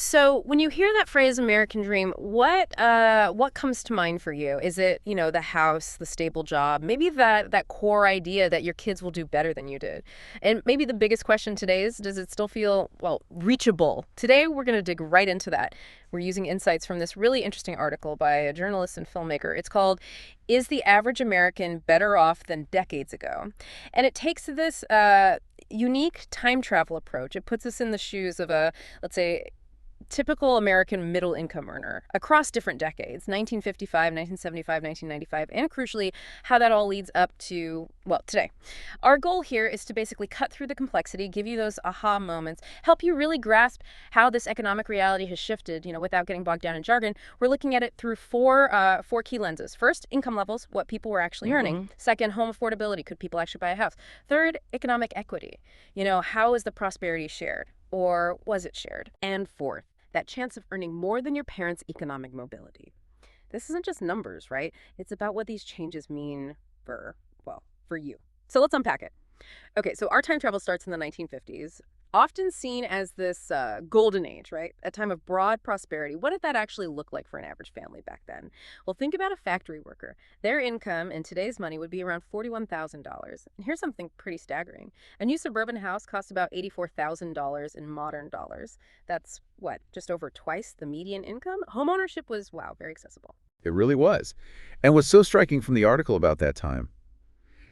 So when you hear that phrase American dream, what comes to mind for you? Is it, the house, the stable job, maybe that core idea that your kids will do better than you did? And maybe the biggest question today is, does it still feel, well, reachable? Today we're going to dig right into that. We're using insights from this really interesting article by a journalist and filmmaker. It's called "Is the Average American Better Off Than Decades Ago?" And it takes this unique time travel approach. It puts us in the shoes of a, let's say, typical American middle income earner across different decades, 1955, 1975, 1995, and crucially, how that all leads up to, well, today. Our goal here is to basically cut through the complexity, give you those aha moments, help you really grasp how this economic reality has shifted, without getting bogged down in jargon. We're looking at it through four key lenses. First, income levels, what people were actually earning. Second, home affordability, could people actually buy a house? Third, economic equity, how is the prosperity shared? Or was it shared? And fourth, that chance of earning more than your parents' economic mobility. This isn't just numbers, right? It's about what these changes mean for you. So let's unpack it. Okay, so our time travel starts in the 1950s, often seen as this golden age, right? A time of broad prosperity. What did that actually look like for an average family back then? Well, think about a factory worker. Their income in today's money would be around $41,000. And here's something pretty staggering. A new suburban house costs about $84,000 in modern dollars. That's what, just over twice the median income? Homeownership was, wow, very accessible. It really was. And what's so striking from the article about that time,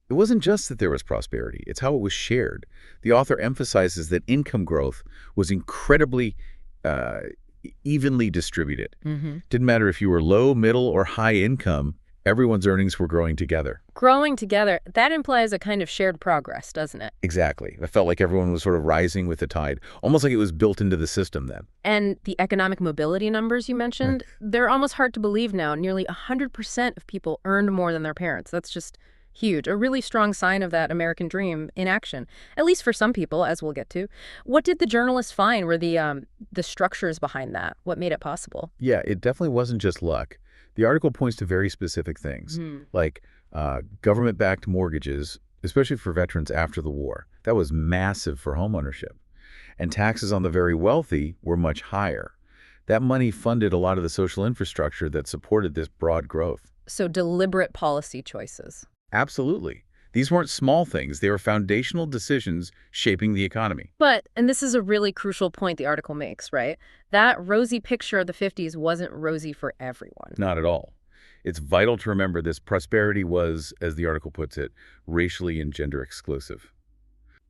it wasn't just that there was prosperity, it's how it was shared. The author emphasizes that income growth was incredibly evenly distributed. Didn't matter if you were low, middle, or high income, everyone's earnings were growing together. Growing together, that implies a kind of shared progress, doesn't it? Exactly. It felt like everyone was sort of rising with the tide, almost like it was built into the system then. And the economic mobility numbers you mentioned, they're almost hard to believe now. Nearly 100% of people earned more than their parents. That's just huge. A really strong sign of that American dream in action, at least for some people, as we'll get to. What did the journalists find were the structures behind that? What made it possible? Yeah, it definitely wasn't just luck. The article points to very specific things, like government-backed mortgages, especially for veterans after the war. That was massive for homeownership. And taxes on the very wealthy were much higher. That money funded a lot of the social infrastructure that supported this broad growth. So deliberate policy choices. Absolutely. These weren't small things. They were foundational decisions shaping the economy. But, and this is a really crucial point the article makes, right? That rosy picture of the 50s wasn't rosy for everyone. Not at all. It's vital to remember this prosperity was, as the article puts it, racially and gender exclusive.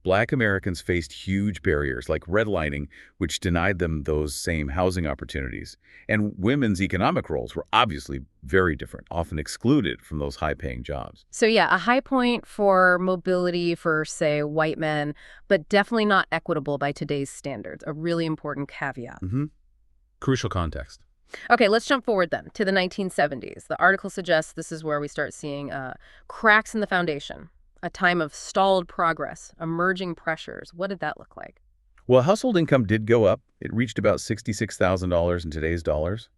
Black Americans faced huge barriers like redlining, which denied them those same housing opportunities. And women's economic roles were obviously very different, often excluded from those high-paying jobs. So yeah, a high point for mobility for, say, white men, but definitely not equitable by today's standards. A really important caveat. Crucial context. Okay, let's jump forward then to the 1970s. The article suggests this is where we start seeing cracks in the foundation. A time of stalled progress, emerging pressures. What did that look like? Well, household income did go up. It reached about $66,000 in today's dollars.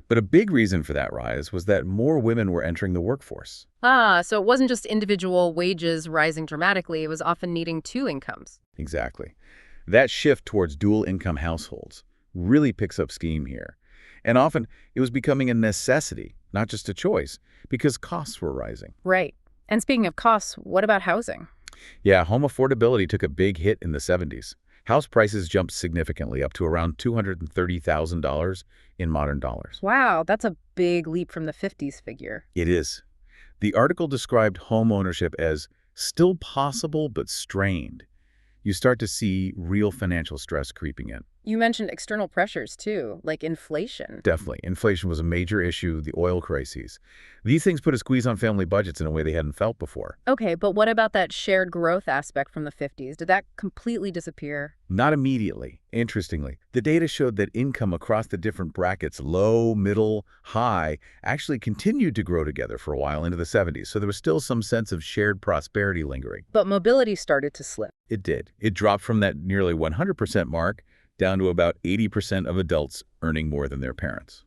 But a big reason for that rise was that more women were entering the workforce. So it wasn't just individual wages rising dramatically. It was often needing two incomes. Exactly. That shift towards dual-income households really picks up steam here. And often, it was becoming a necessity, not just a choice, because costs were rising. Right. And speaking of costs, what about housing? Yeah, home affordability took a big hit in the 70s. House prices jumped significantly, up to around $230,000 in modern dollars. Wow, that's a big leap from the 50s figure. It is. The article described home ownership as still possible but strained. You start to see real financial stress creeping in. You mentioned external pressures, too, like inflation. Definitely. Inflation was a major issue, the oil crises. These things put a squeeze on family budgets in a way they hadn't felt before. Okay, but what about that shared growth aspect from the 50s? Did that completely disappear? Not immediately. Interestingly, the data showed that income across the different brackets, low, middle, high, actually continued to grow together for a while into the 70s, so there was still some sense of shared prosperity lingering. But mobility started to slip. It did. It dropped from that nearly 100% mark down to about 80% of adults earning more than their parents.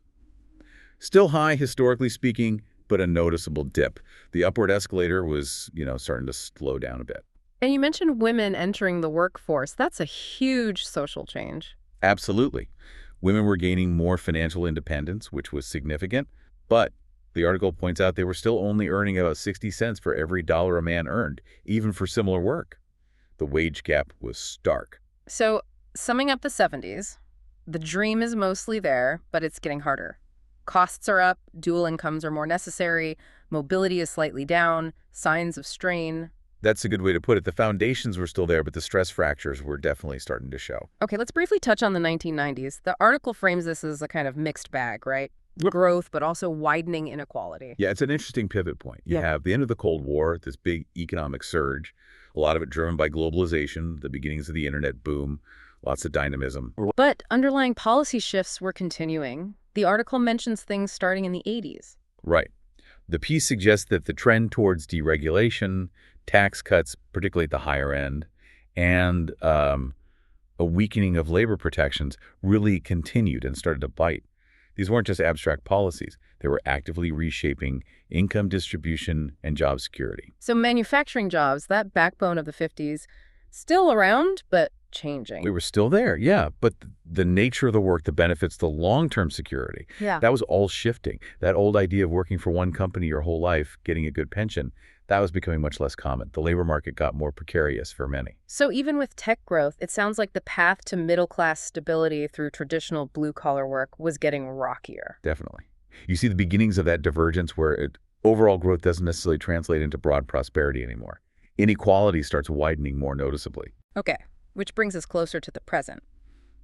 Still high, historically speaking, but a noticeable dip. The upward escalator was, starting to slow down a bit. And you mentioned women entering the workforce. That's a huge social change. Absolutely. Women were gaining more financial independence, which was significant, but the article points out they were still only earning about 60 cents for every dollar a man earned, even for similar work. The wage gap was stark. So, summing up the 70s, the dream is mostly there, but it's getting harder. Costs are up, dual incomes are more necessary, mobility is slightly down, signs of strain. That's a good way to put it. The foundations were still there, but the stress fractures were definitely starting to show. Okay, let's briefly touch on the 1990s. The article frames this as a kind of mixed bag, right? Yep. Growth, but also widening inequality. Yeah, it's an interesting pivot point. You Yeah. have the end of the Cold War, this big economic surge, a lot of it driven by globalization, the beginnings of the internet boom, lots of dynamism. But underlying policy shifts were continuing. The article mentions things starting in the 80s. Right. The piece suggests that the trend towards deregulation, tax cuts, particularly at the higher end, and a weakening of labor protections really continued and started to bite. These weren't just abstract policies. They were actively reshaping income distribution and job security. So manufacturing jobs, that backbone of the 50s, still around, but changing. We were still there, yeah, but the nature of the work, the benefits, the long-term security, Yeah. that was all shifting. That old idea of working for one company your whole life, getting a good pension, that was becoming much less common. The labor market got more precarious for many. So even with tech growth, it sounds like the path to middle-class stability through traditional blue-collar work was getting rockier. Definitely. You see the beginnings of that divergence where overall growth doesn't necessarily translate into broad prosperity anymore. Inequality starts widening more noticeably. Okay, which brings us closer to the present.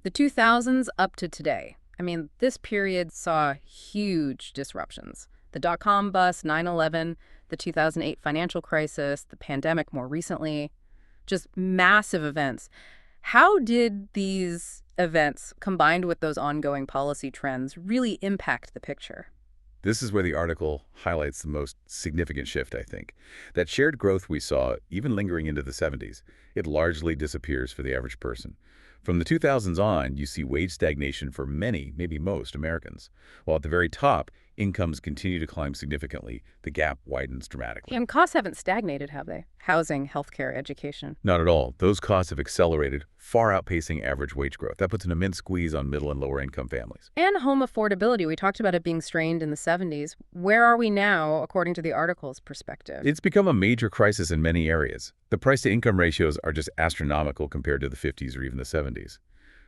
The 2000s up to today. I mean, this period saw huge disruptions. The dot-com bust, 9/11, the 2008 financial crisis, the pandemic more recently, just massive events. How did these events, combined with those ongoing policy trends, really impact the picture? This is where the article highlights the most significant shift, I think. That shared growth we saw, even lingering into the 70s, it largely disappears for the average person. From the 2000s on, you see wage stagnation for many, maybe most, Americans. While at the very top, incomes continue to climb significantly. The gap widens dramatically. And costs haven't stagnated, have they? Housing, healthcare, education. Not at all. Those costs have accelerated, far outpacing average wage growth. That puts an immense squeeze on middle and lower income families. And home affordability. We talked about it being strained in the 70s. Where are we now, according to the article's perspective? It's become a major crisis in many areas. The price-to-income ratios are just astronomical compared to the 50s or even the 70s.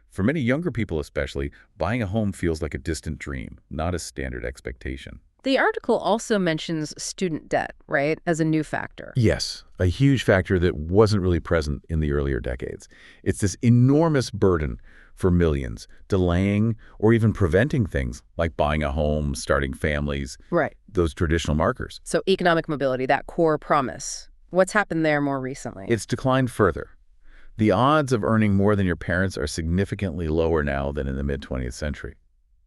For many younger people especially, buying a home feels like a distant dream, not a standard expectation. The article also mentions student debt, right, as a new factor. Yes, a huge factor that wasn't really present in the earlier decades. It's this enormous burden for millions, delaying or even preventing things like buying a home, starting families, Right. those traditional markers. So economic mobility, that core promise. What's happened there more recently? It's declined further. The odds of earning more than your parents are significantly lower now than in the mid-20th century.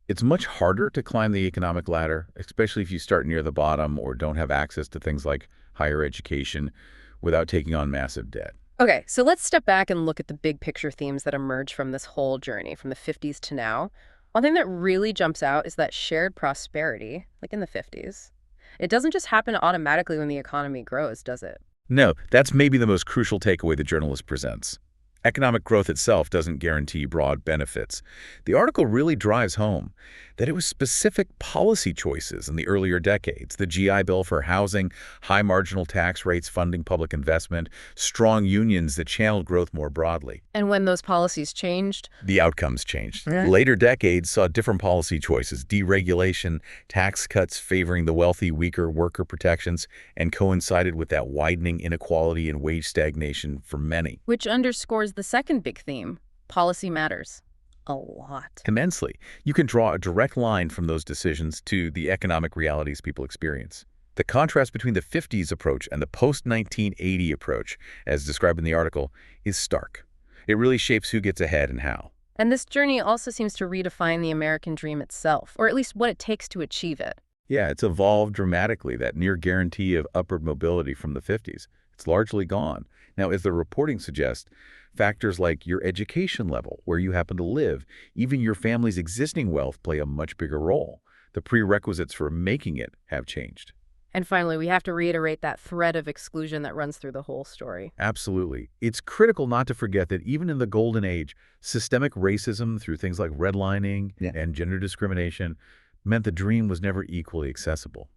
It's much harder to climb the economic ladder, especially if you start near the bottom or don't have access to things like higher education without taking on massive debt. Okay, so let's step back and look at the big picture themes that emerge from this whole journey, from the 50s to now. One thing that really jumps out is that shared prosperity, like in the 50s. It doesn't just happen automatically when the economy grows, does it? No, that's maybe the most crucial takeaway the journalist presents. Economic growth itself doesn't guarantee broad benefits. The article really drives home that it was specific policy choices in the earlier decades, the GI Bill for housing, high marginal tax rates funding public investment, strong unions that channeled growth more broadly. And when those policies changed, The outcomes changed. Yeah. Later decades saw different policy choices, deregulation, tax cuts favoring the wealthy, weaker worker protections, and coincided with that widening inequality and wage stagnation for many. which underscores the second big theme, policy matters. A lot. Immensely. You can draw a direct line from those decisions to the economic realities people experience. The contrast between the 50s approach and the post-1980 approach, as described in the article, is stark. It really shapes who gets ahead and how. And this journey also seems to redefine the American dream itself, or at least what it takes to achieve it. Yeah, it's evolved dramatically, that near guarantee of upward mobility from the 50s. It's largely gone. Now, as the reporting suggests, factors like your education level, where you happen to live, even your family's existing wealth play a much bigger role. The prerequisites for making it have changed. And finally, we have to reiterate that thread of exclusion that runs through the whole story. Absolutely. It's critical not to forget that even in the golden age, systemic racism through things like redlining Yeah. and gender discrimination meant the dream was never equally accessible.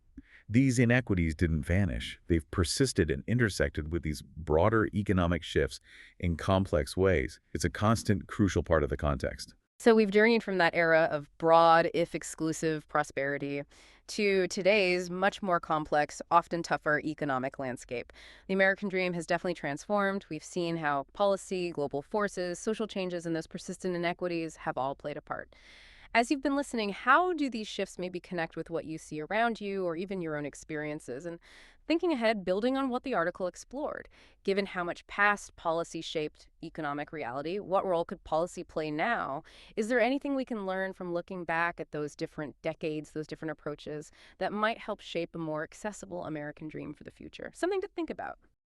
These inequities didn't vanish. They've persisted and intersected with these broader economic shifts in complex ways. It's a constant, crucial part of the context. So we've journeyed from that era of broad, if exclusive, prosperity to today's much more complex, often tougher economic landscape. The American dream has definitely transformed. We've seen how policy, global forces, social changes, and those persistent inequities have all played a part. As you've been listening, how do these shifts maybe connect with what you see around you or even your own experiences? And thinking ahead, building on what the article explored, given how much past policy shaped economic reality, what role could policy play now? Is there anything we can learn from looking back at those different decades, those different approaches that might help shape a more accessible American dream for the future? Something to think about.